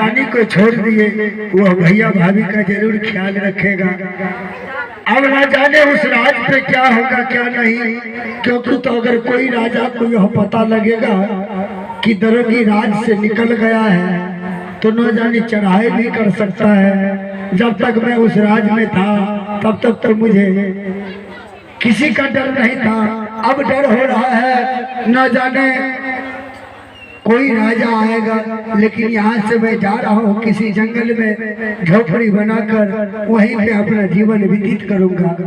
खानदानी को छोड़ दिए, वो भैया भाभी का जरूर ख्याल रखेगा। अब ना जाने उस राज पे क्या होगा क्या नहीं, क्योंकि तो अगर कोई राजा को यह पता लगेगा कि दरोगी राज से निकल गया है तो न जाने चढ़ाई भी कर सकता है। जब तक मैं उस राज में था तब तक तो मुझे किसी का डर नहीं था, अब डर हो रहा है। न जाने कोई राजा आएगा, लेकिन यहाँ से मैं जा रहा हूँ किसी जंगल में झोपड़ी बनाकर वहीं पे अपना जीवन व्यतीत करूंगा।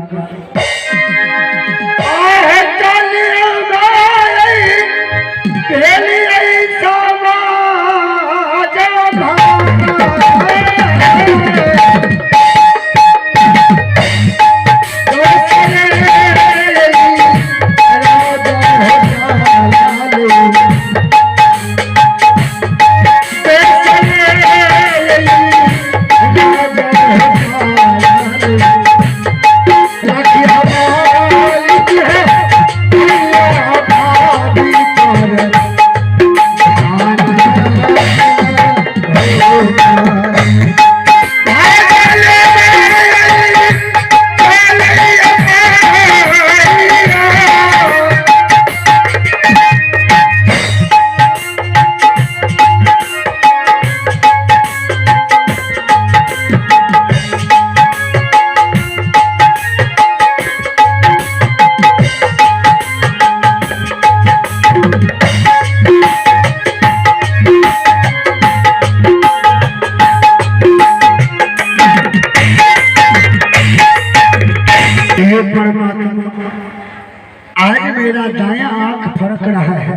आज मेरा दायां आंख फड़क रहा है।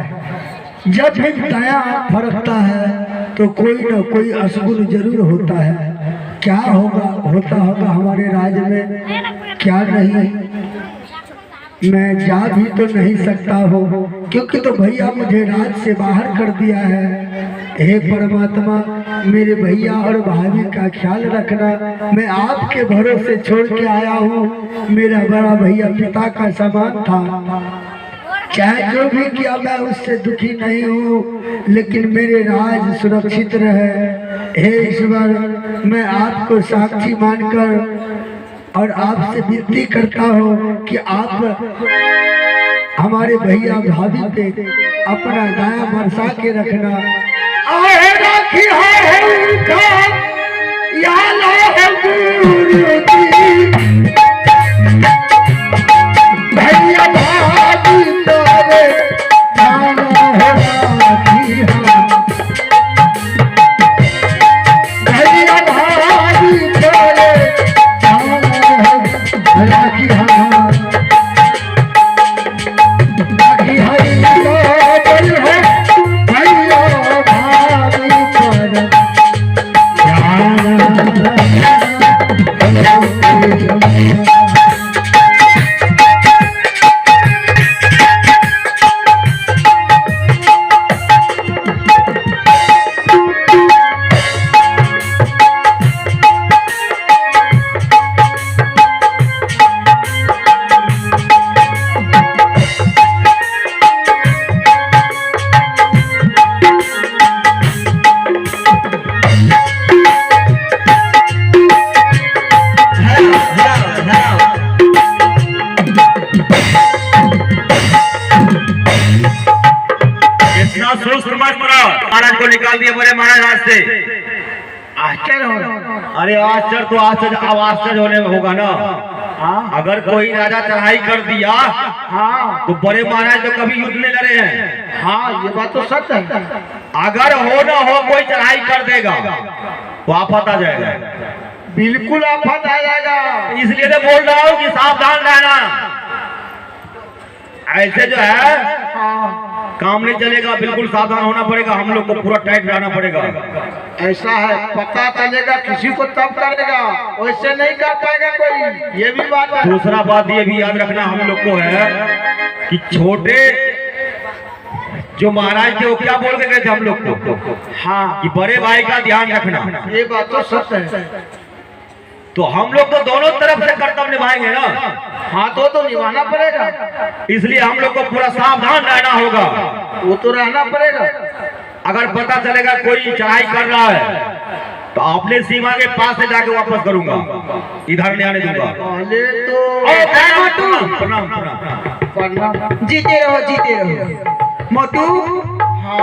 जब भी दायां आंख फड़कता है तो कोई ना कोई अशुभ जरूर होता है। क्या होगा होता होगा हमारे राज्य में, क्या नहीं, मैं जा भी तो नहीं सकता हूँ, क्योंकि तो भैया मुझे राज से बाहर कर दिया है। हे परमात्मा, मेरे भैया और भाभी का ख्याल रखना। मैं आपके भरोसे छोड़ के आया हूँ। मेरा बड़ा भैया पिता का समान था, चाहे जो भी किया मैं उससे दुखी नहीं हूँ, लेकिन मेरे राज सुरक्षित रहे। हे ईश्वर, मैं आपको साक्षी मानकर और आपसे विनती करता हूँ कि आप हमारे भैया भाभी पे अपना दया बरसा के रखना। भैया भाभी तोरे महाराज को निकाल दिया बोले महाराज राज से। आश्चर्य हो रहा। अरे आश्चर्य तो आश्चर्य अब आश्चर्य होने में होगा ना। अगर कोई राजा चढ़ाई कर दिया तो बड़े महाराज तो कभी युद्ध में लड़े हैं। हाँ, ये बात तो सच है। अगर हो ना हो कोई चढ़ाई कर देगा तो आफत आ जाएगा। बिल्कुल आफत आ जाएगा। इसलिए तो बोल रहा हूँ कि सावधान रहना। ऐसे जो है काम नहीं चलेगा, बिल्कुल सावधान होना पड़ेगा। हम लोग को पूरा टाइट रहना पड़ेगा। ऐसा है, पता चलेगा किसी को तब करेगा, वैसे नहीं कर पाएगा कोई। ये भी बात है। दूसरा बात ये भी याद रखना हम लोग को है कि छोटे जो महाराज थे वो क्या बोल के गए थे हम लोग को, हाँ, कि बड़े भाई का ध्यान रखना। ये बात तो सच है। तो हम लोग तो दोनों तरफ से कर्तव्य निभाएंगे ना। हाँ, तो निभाना पड़ेगा। इसलिए हम लोग को पूरा सावधान रहना होगा। वो तो रहना पड़ेगा। अगर पता चलेगा कोई चढ़ाई कर रहा है तो अपने सीमा के पास से जाके वापस करूंगा, इधर नहीं आने दूंगा। पहले तो प्रणाम प्रणाम। जीते रहो मोटू।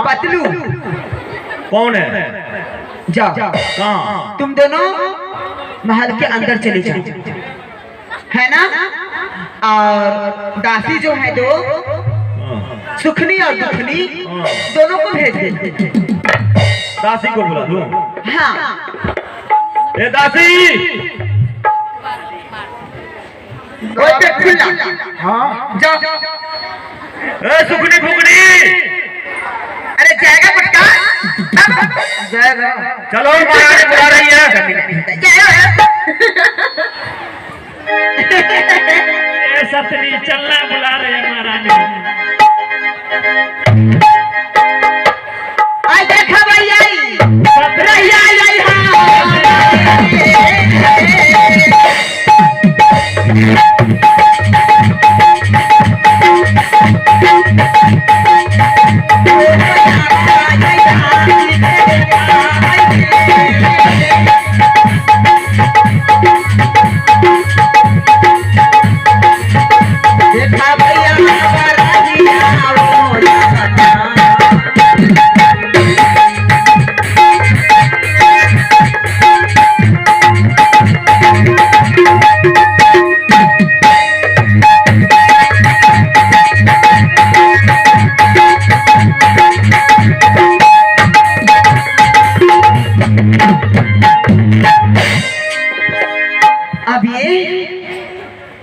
पतलू कौन है? जाओ कहाँ? तुम दोनों महल के अंदर चले जाओ, है ना। और दासी जो है दो, सुखनी और दुखनी, दोनों को भेज दे। दासी को बुला दूं? हाँ। ए दासी, खुला। हाँ जाओ। ए सुखनी फुकनी, अरे जाएगा पटका। जाएगा। चलो महारानी बुला रही है। सतनी चलना बुला रहे हैं महारानी। आई देखा भैया, रैया आई देखा भैया अब ये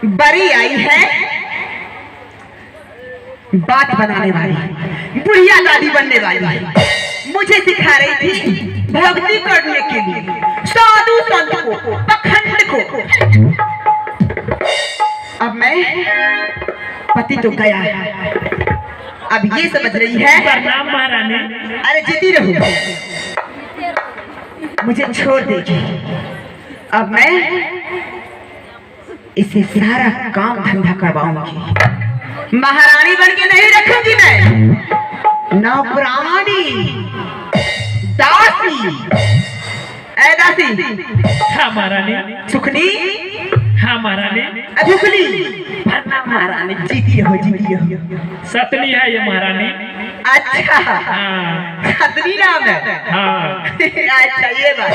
बड़ी आई है बात बनाने वाली, बुढ़िया दादी बनने वाली, मुझे सिखा रही थी भक्ति करने के लिए साधु संत को, पखंड को। अब मैं पति तो गया है, अब ये समझ रही है। प्रणाम महारानी। अरे जीती रहो, मुझे छोड़ देगी। अब मैं इसे सारा काम धंधा करवाऊंगी, महारानी बन के नहीं रखूंगी मैं, नौकरानी, दासी। ए दासी, हाँ महारानी। सुखनी, हाँ महारानी। दुखनी, प्रणाम महारानी। जीती रहो, जीती रहो। सतनी है ये महारानी। अच्छा, हाँ खतरी नाम है। हाँ अच्छा ये बात।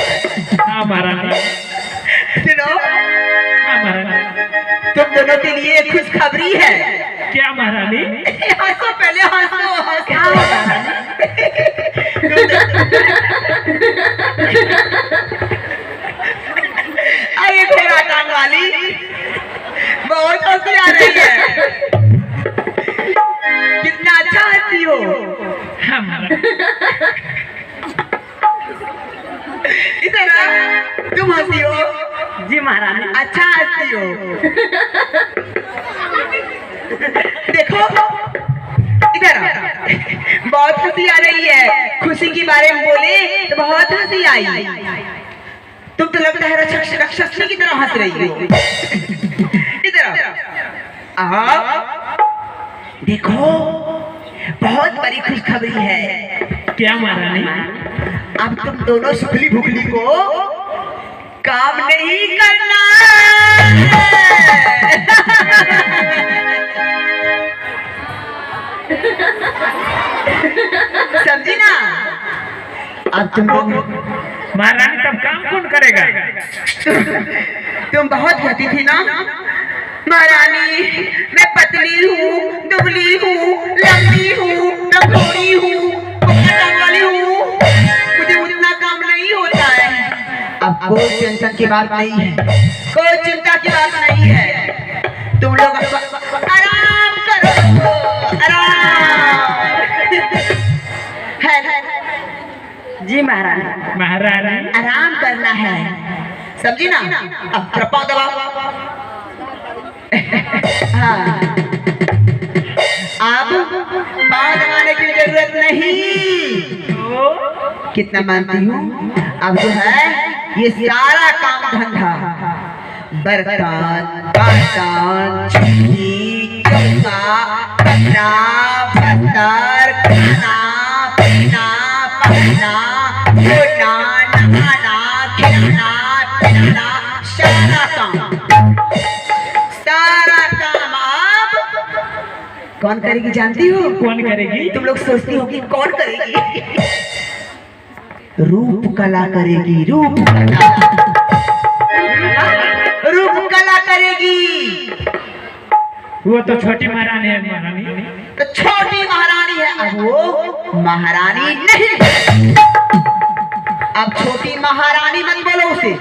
हाँ महारानी। सुनो, हाँ महारानी। तुम दोनों के लिए खुशखबरी है। क्या महारानी? हंसो, पहले हंसो। क्या अरे घोड़ा टांग वाली, बहुत हंसी आ रही है। कितना अच्छा हंसी हो। हाँ महारानी। इधर आ, तुम हंसी हो। जी महारानी। अच्छा हंसी हो। देखो इधर आ, बहुत हंसी आ रही है। खुशी के बारे में बोले तो बहुत हंसी आई। तुम तो लगता है राक्षसनी की तरह हंस रही हो। इधर आओ, देखो बहुत बड़ी खुशखबरी है। क्या महारानी? अब तुम दोनों सुखली भुखली को काम नहीं करना। समझी ना? अब तुम महारानी तब काम कौन करेगा? तुम बहुत कहती थी ना, महारानी मैं पतली हूँ, दुबली हूँ, लंबी हूँ, लंगोटी हूँ, वाली हूँ, मुझे उतना काम नहीं होता है। अब कोई टेंशन की बात नहीं है, कोई चिंता की बात नहीं है। तुम लोग आराम करो, आराम है। जी महारानी। महारानी आराम करना है, समझी ना? अब थोड़ा पाँव दबाओ। हाँ, अब पाँव दबाने की जरूरत नहीं। कितना मानती हूँ? अब जो है ये सारा काम धंधा, बर्तन, बासन, चुल्ही, चौका, कपड़ा, पत्थर, खाना, पीना, पहनना, धोना, नहाना, सारा काम आप कौन करेगी जानती हो? कौन करेगी? तुम लोग सोचती हो कि कौन करेगी? रूप कला करेगी, रूप कला करेगी। वो तो छोटी महारानी है महारानी। तो छोटी महारानी है, अब वो महारानी नहीं। अब छोटी महारानी मत बोलो उसे,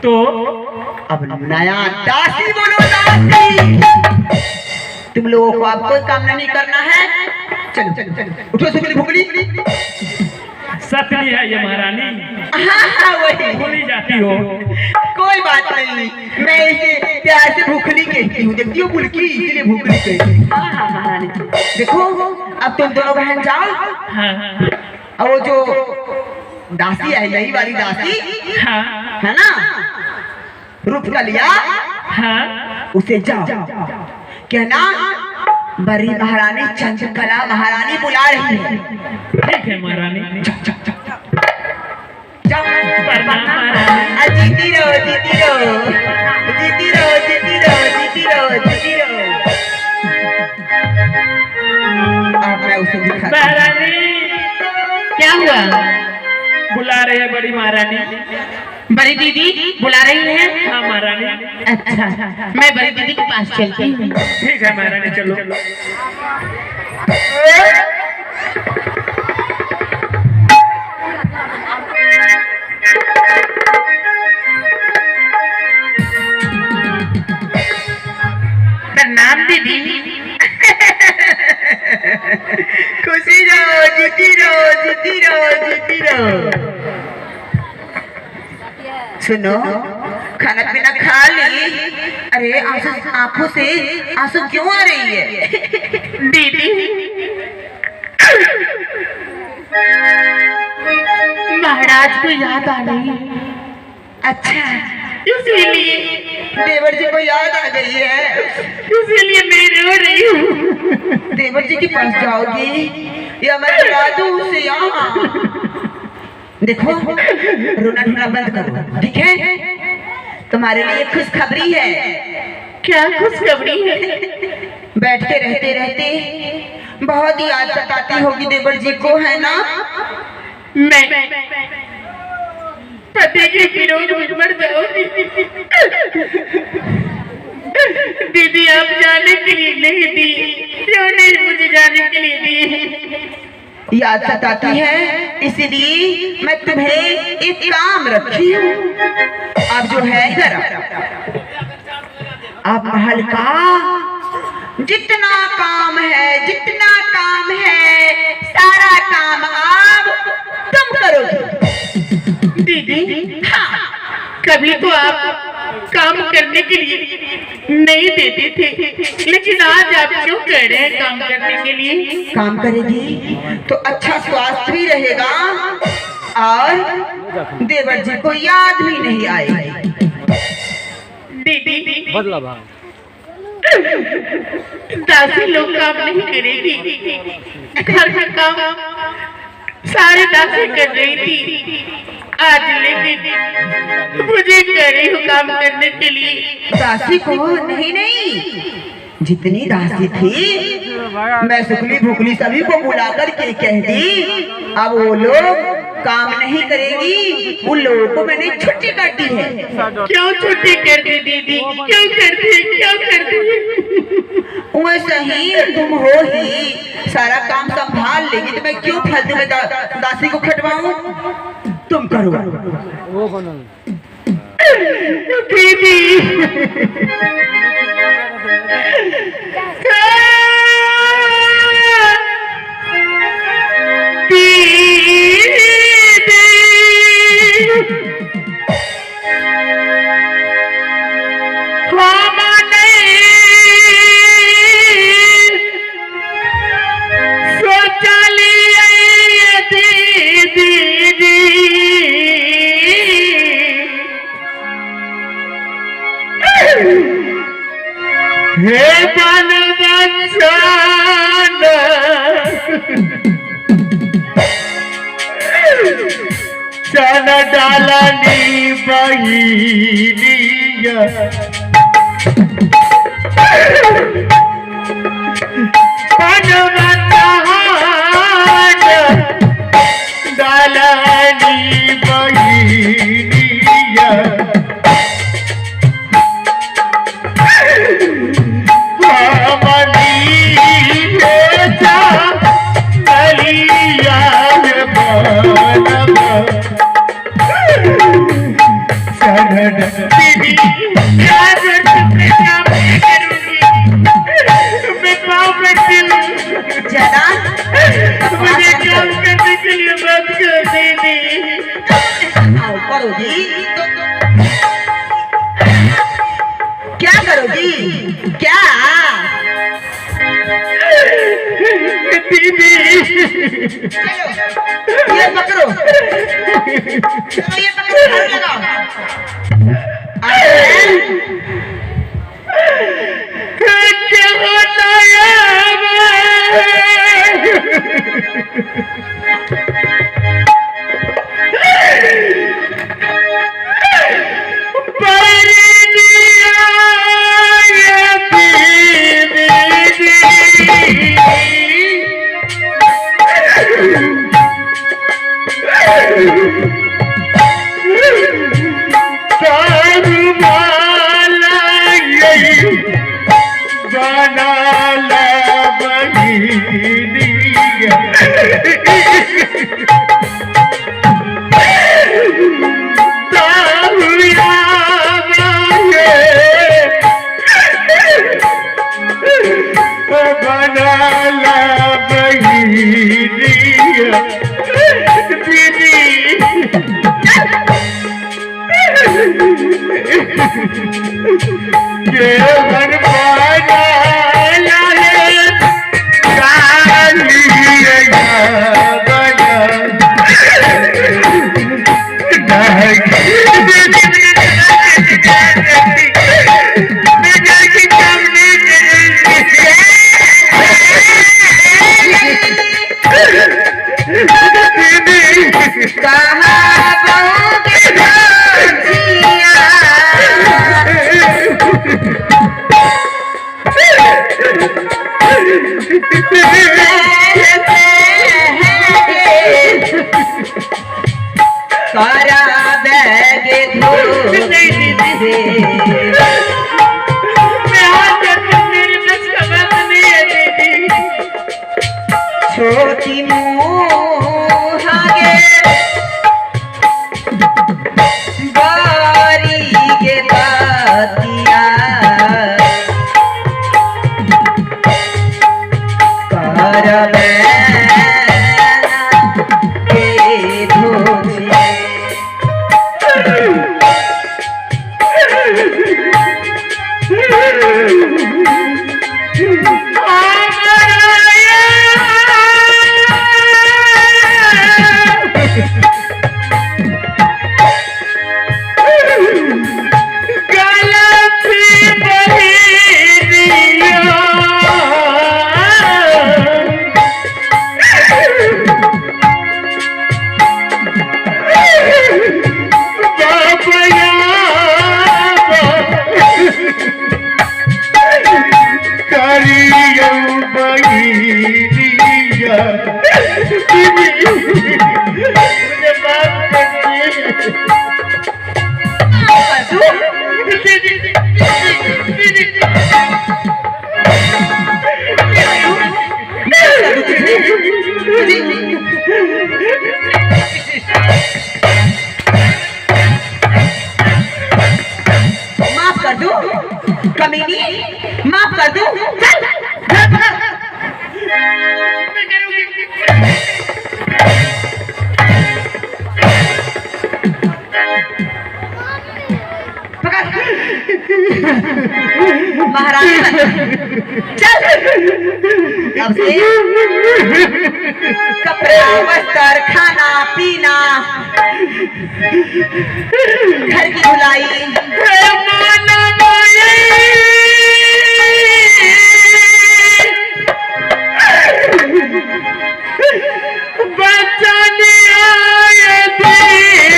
तो अब नया दासी बोलो, दासी। तुम लोगों को अब कोई काम नहीं करना है। चलो चलो चलो, उठो सुखली भुगली। सतली है ये महारानी, हाँ वही भूली जाती हो। कोई बात नहीं, मैं इसे प्यार से भूखली कहती हूँ। देखती हो बुलकी, इसलिए भूखली कहती हूँ। हाँ महारानी। देखो अब तुम दोनों बहन जाओ, हाँ और वो जो दासी है, नई वाली दासी हाँ है ना, रूप का लिया, हाँ। उसे जाओ कहना बड़ी महारानी चंद्रकला महारानी बुला रही है। ठीक है महारानी। जाओ। प्रणाम महारानी। जीती रहो, जीती रहो, जीती रहो, जीती रहो, जीती रहो, जीती रहो। अब मैं उसे दिखा। महारानी क्या हुआ? बुला रहे हैं बड़ी महारानी। बड़ी दीदी बुला रही है? हाँ महारानी। अच्छा, मैं बड़ी दीदी के पास चलती हूँ। ठीक है महारानी, चलो। प्रणाम दीदी। खुशी रहो, जीती रहो, जीती रहो, जीती रहो। सुनो, खाना पीना खा ली? अरे आंसू, आंखों से आंसू क्यों आ रही है? दीदी महाराज को याद आ गई। अच्छा, इसीलिए देवर जी को याद आ गई है, इसीलिए मैं रो रही हूँ। देवर जी के पास जाओगी या मैं बुला दूँ उसे यहाँ? देखो रोना धोना बंद करो, ठीक है? तुम्हारे लिए खुशखबरी है। क्या खुशखबरी है? बैठ के रहते रहते बहुत याद सताती होगी देवर जी को, है ना? मैं पति के विरोध में मर जाऊंगी। दीदी आप जाने के लिए नहीं दी, क्यों नहीं मुझे जाने के लिए दी? याद सताती है, इसलिए मैं तुम्हें एक काम रखी हूँ। अब जो है इधर आप महल का जितना काम है, जितना काम है, सारा काम अब तुम करोगी। दीदी हाँ, कभी तो आप काम करने के लिए नहीं देते थे, लेकिन आज आप क्यों कह रहे हैं काम करने के लिए? काम करेगी तो अच्छा स्वास्थ्य भी रहेगा और देवर जी को याद भी नहीं आएगी। दीदी बदला भाव, दासी लोग काम नहीं करेगी, घर का काम सारे दासी कर रही थी आज, लेकिन मुझे कह रही हूँ काम करने के लिए। दासी को नहीं नहीं, जितनी दासी थी मैं सुखली भुखली सभी को बुलाकर के कह दी, अब वो लोग काम नहीं करेगी, उन लोगों को मैंने छुट्टी कर दी है। क्यों छुट्टी कर दी दीदी? क्यों कर दी, क्यों कर दी? वैसे ही तुम हो ही, सारा काम संभाल लेगी तो मैं क्यों फालतू में दासी को खटवाऊं? तुम करो वो बनो दीदी। हे बन सन डालनी बहिनिया डालनी बहिनिया ज्यादा मुझे काम करने के लिए बात कर दीदी। करोगी क्या करोगी क्या दीदी चलो ये पकड़ो चलो ये पकड़ो हाथ लगाओ क्या होता है छोटी मुहागे बारी के बातिया माफ कर दो कमीनी, माफ कर दो। चल महारानी चल अब से कपड़ा वस्त्र खाना पीना घर की धुलाई बचाने आए थे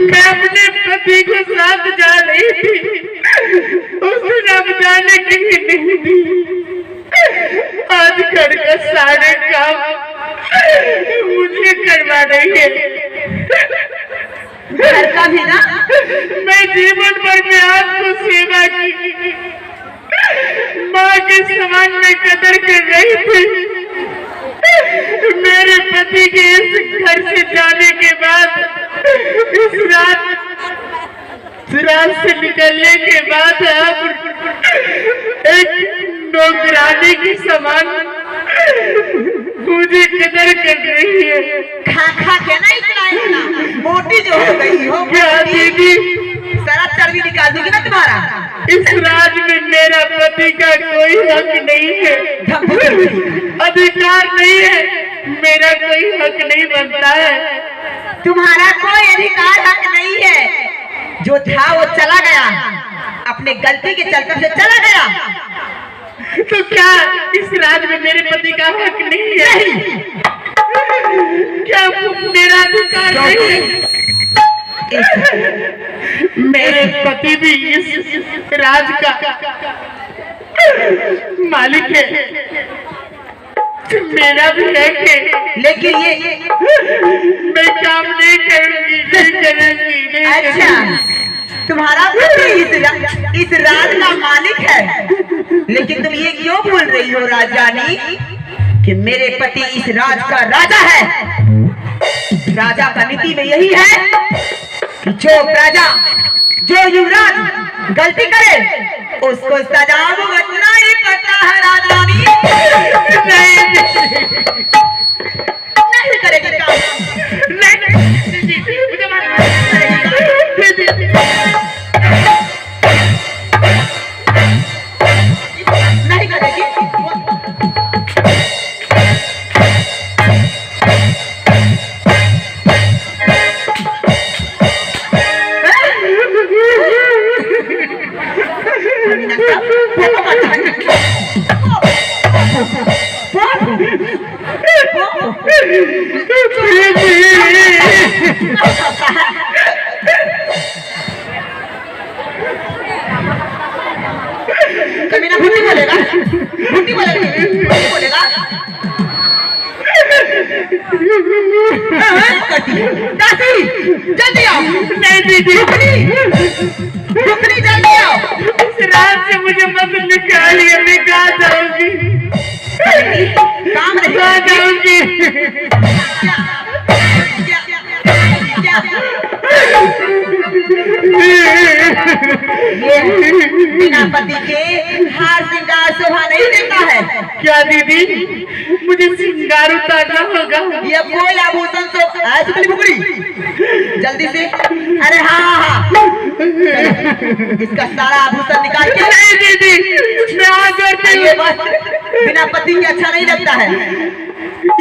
मैं अपने पति के साथ जा रही थी, उसने अब जाने की ही नहीं दी। आज घर का सारे काम मुझे करवा रही है। घर का भी ना? मैं जीवन भर में आपको सेवा की, माँ के समान में कदर कर रही थी। मेरे पति के इस घर से जाने के बाद, इस रात से निकलने के बाद अब एक नौकरानी की समान मुझे कदर कर रही है। खा खा के ना इतना मोटी जो हो गई हो, क्या दीदी? सारा चर्बी निकाल दूंगी ना तुम्हारा। इस राज में मेरा पति का कोई हक नहीं है, अधिकार नहीं है, मेरा कोई हक नहीं बनता है। तुम्हारा कोई अधिकार हक नहीं है। जो था वो चला गया, अपने गलती के चलते से चला गया। तो क्या इस राज में मेरे पति का हक नहीं है? क्या मेरा अधिकार नहीं है? मेरे पति भी इस राज का मालिक है, मेरा भी है कि लेकिन ये मैं काम नहीं करूंगी, नहीं करूंगी। अच्छा, तुम्हारा पति इस राज का मालिक है, लेकिन तुम ये क्यों बोल रही हो राजानी कि मेरे पति इस राज का राजा है? राजा का नीति में यही है कि जो प्रजा, जो युवराज गलती करे उसको सजा भुगतना ही पड़ता है। राजानी नहीं करेगी काम, नहीं करेगी। कमीना भूती बोलेगा, भूती बोलेगा, भूती बोलेगा। दासी जल्दी आओ। नहीं दीदी, टुकड़ी जल्दी आओ। इस रात से मुझे मत निकालिए, मैं कहाँ जाऊंगी? काम नहीं कहाँ जाऊंगी? बिना पति के हार श्रृंगार शोभा नहीं देता है। क्या दीदी, मुझे श्रृंगार उतारना होगा? ये कोई आभूषण तो ऐसी बुकड़ी जल्दी से, अरे हाँ, इसका सारा आभूषण निकाल के। नहीं दीदी, मैं हाथ जोड़ती हूँ। ये वस्त्र बिना पति के अच्छा नहीं लगता है।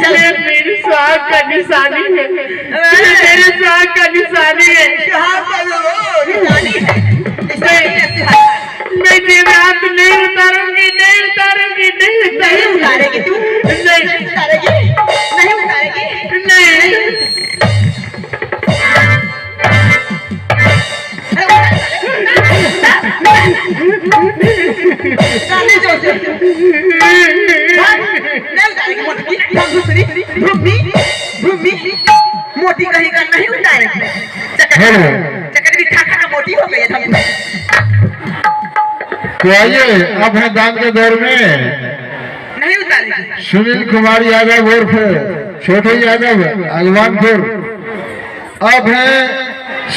ये मेरी सुहाग का निशानी है, ये मेरे सुहाग का निशानी है। मैं जेवरात नहीं उतारूंगी, नहीं उतारूंगी, नहीं उतारेगी तू? नहीं उतारेगी? नहीं उतारेगी? नहीं। मोटी कहीं का नहीं उतारेगी। चकरी ठाका मोटी हो गई है। तो आइए, अब है दान के दौर में नहीं उतारेगी। सुनील कुमार यादव उर्फ छोटे यादव अगवानपुर। अब है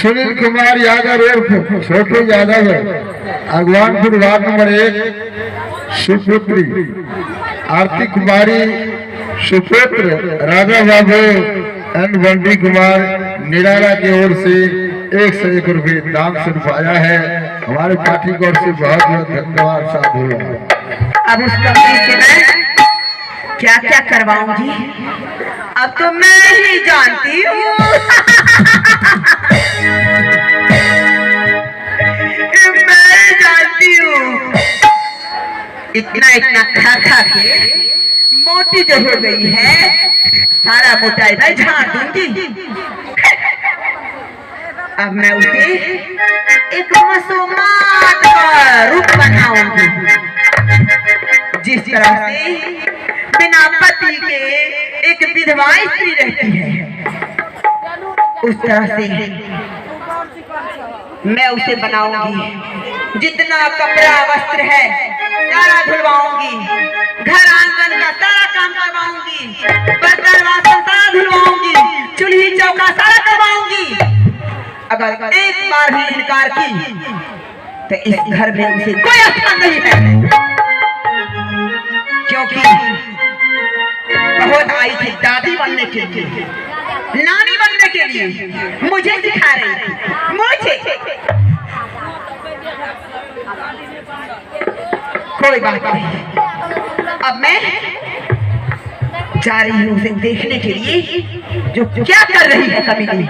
सुनील कुमार यादव उर्फ छोटे यादव अगवानपुर वार्ड नंबर 1 सुपुत्री आरती कुमारी सुपुत्र राजा बाबू एंड बंटी कुमार निराला की ओर से 101 रुपये दान से रुपया है। हमारे पार्टी की ओर से बहुत बहुत धन्यवाद साधु। अब उस कंपनी से मैं क्या क्या करवाऊंगी अब तो मैं ही जानती हूँ। मैं जानती हूँ। इतना खा खा के मोटी जो हो गई है, सारा मोटाई मैं झाड़ दूंगी। अब मैं उसे एक मासूमात का रूप बनाऊंगी, जिस तरह से बिना पति के एक विधवा स्त्री रहती है, उस तरह से मैं उसे बनाऊंगी। जितना कपड़ा वस्त्र है सारा धुलवाऊंगी, घर आंगन का सारा काम करवाऊंगी, बर्तन वासन सारा धुलवाऊंगी, चूल्ही चौका सारा करवाऊंगी। अगर एक बार भी इनकार की तो इस घर में उसे कोई स्थान नहीं है, क्योंकि बहुत आई थी दादी बनने के लिए, नानी बनने के लिए, मुझे सिखा रही थी, मुझे। कोई बात नहीं, अब मैं जा रही हूँ उसे देखने के लिए जो क्या कर रही है कभी नहीं।